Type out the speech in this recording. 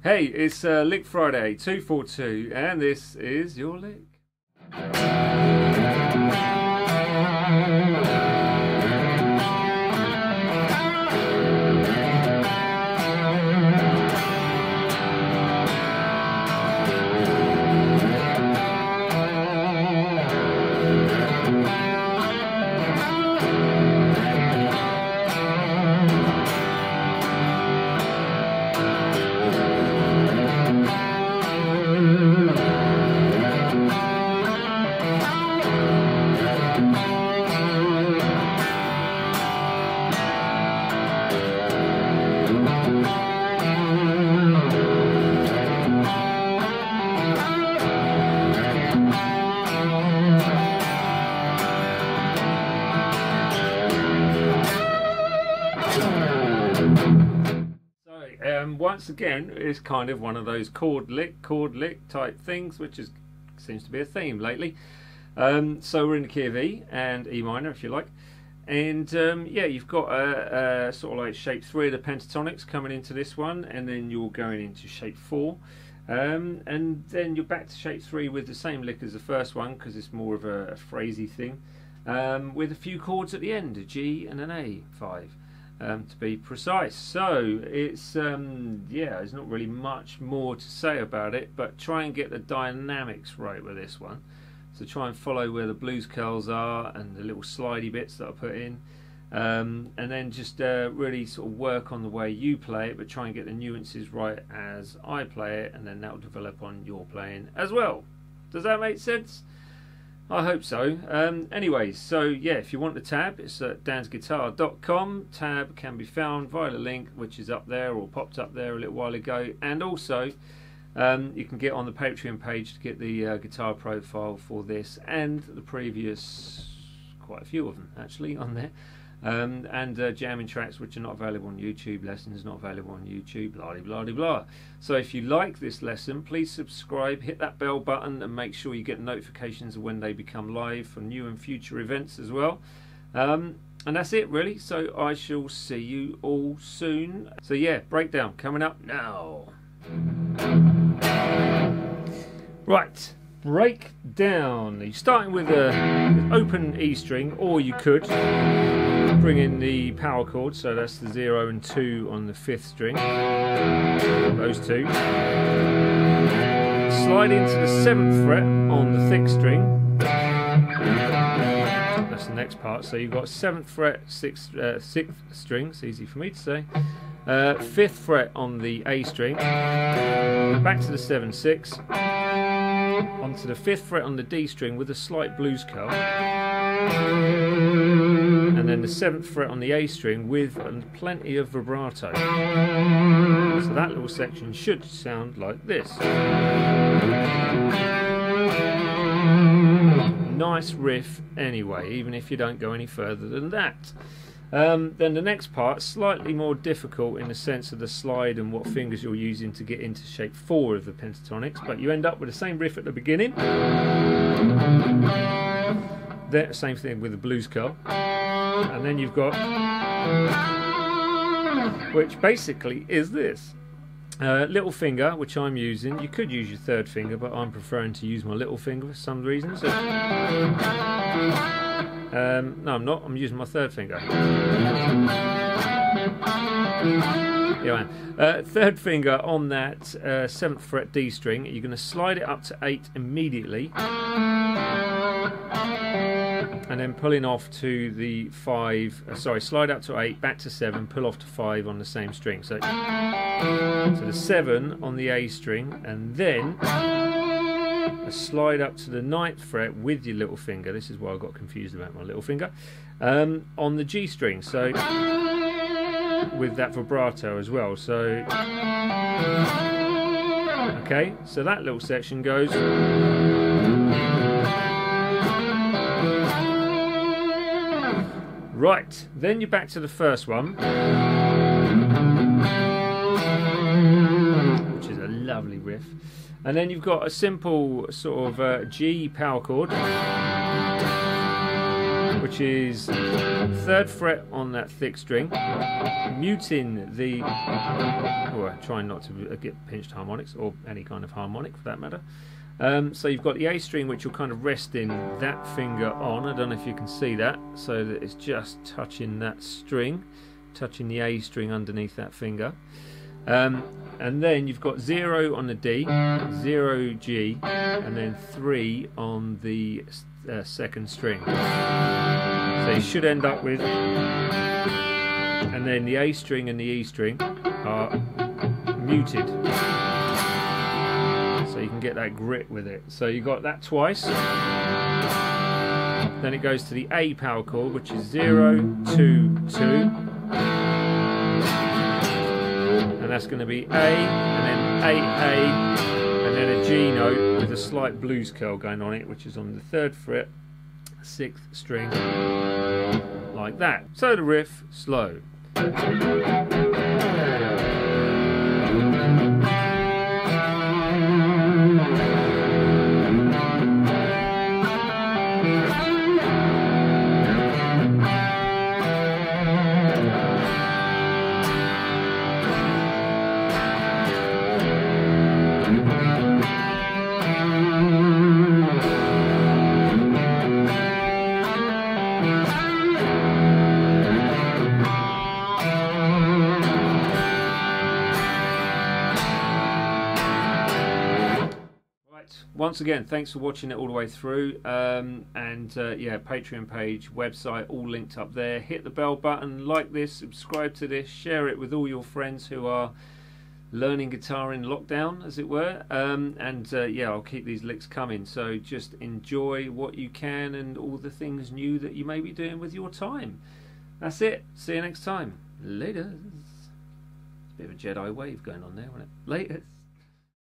Hey, it's Lick Friday 242 and this is your lick. Once again, it's kind of one of those chord lick type things, which seems to be a theme lately. So we're in the key of E and E minor, if you like, and yeah, you've got a sort of like shape 3 of the pentatonics coming into this one, and then you're going into shape 4, and then you're back to shape 3 with the same lick as the first one, because it's more of a phrasey thing, with a few chords at the end, a G and an A5. To be precise. So it's yeah, there's not really much more to say about it, but try and get the dynamics right with this one. So try and follow where the blues curls are and the little slidey bits that I put in, and then just really sort of work on the way you play it, but try and get the nuances right as I play it, and then that will develop on your playing as well. Does that make sense? I hope so. Anyways, so yeah, if you want the tab, it's at dansguitar.com. Tab can be found via the link which is up there or popped up there a little while ago, and also you can get on the Patreon page to get the guitar profile for this and the previous, quite a few of them actually on there, and jamming tracks which are not available on YouTube, lessons not available on YouTube, blah blah blah blah. So if you like this lesson, please subscribe, hit that bell button, and make sure you get notifications of when they become live for new and future events as well. And that's it really, so I shall see you all soon. So yeah, breakdown coming up now. Right, breakdown. You're starting with an open E string, or you could bring in the power chord, so that's the 0 and 2 on the 5th string, those two. Slide into the 7th fret on the thick string, that's the next part. So you've got 7th fret, 6th string, it's easy for me to say, 5th fret on the A string, back to the 7/6, onto the 5th fret on the D string with a slight blues curl, and then the 7th fret on the A string with plenty of vibrato. So that little section should sound like this. Nice riff anyway, even if you don't go any further than that. Then the next part, slightly more difficult in the sense of the slide and what fingers you're using to get into shape 4 of the pentatonics, but you end up with the same riff at the beginning. There, same thing with the blues curl, and then you've got, which basically is this. Little finger, which I'm using. You could use your 3rd finger, but I'm preferring to use my little finger for some reason. So, no, I'm not. I'm using my 3rd finger. Yeah, I am. 3rd finger on that 7th fret D string. You're going to slide it up to 8 immediately, and then pulling off to the 5. Sorry, slide up to 8, back to 7, pull off to 5 on the same string. So the 7 on the A string, and then a slide up to the 9th fret with your little finger. This is why I got confused about my little finger, on the G string. So with that vibrato as well. So okay, so that little section goes. Right, then you're back to the first one, which is a lovely riff, and then you've got a simple sort of G power chord, which is 3rd fret on that thick string, muting the, or trying not to get pinched harmonics, or any kind of harmonic for that matter. So you've got the A string, which will kind of rest in that finger on. I don't know if you can see that, so that it's just touching that string, touching the A string underneath that finger. And then you've got 0 on the D, 0 G, and then 3 on the 2nd string. So you should end up with, and then the A string and the E string are muted, so you can get that grit with it. So you got that twice. Then it goes to the A power chord, which is 0, 2, 2. And that's going to be A, and then A, and then a G note with a slight blues curl going on it, which is on the 3rd fret, 6th string, like that. So the riff, slow. Once again, thanks for watching it all the way through, yeah, Patreon page, website, all linked up there. Hit the bell button, like this, subscribe to this, share it with all your friends who are learning guitar in lockdown, as it were. Yeah, I'll keep these licks coming, so just enjoy what you can and all the things new that you may be doing with your time. That's it. See you next time. Later. It's a bit of a Jedi wave going on there, wasn't it? Later.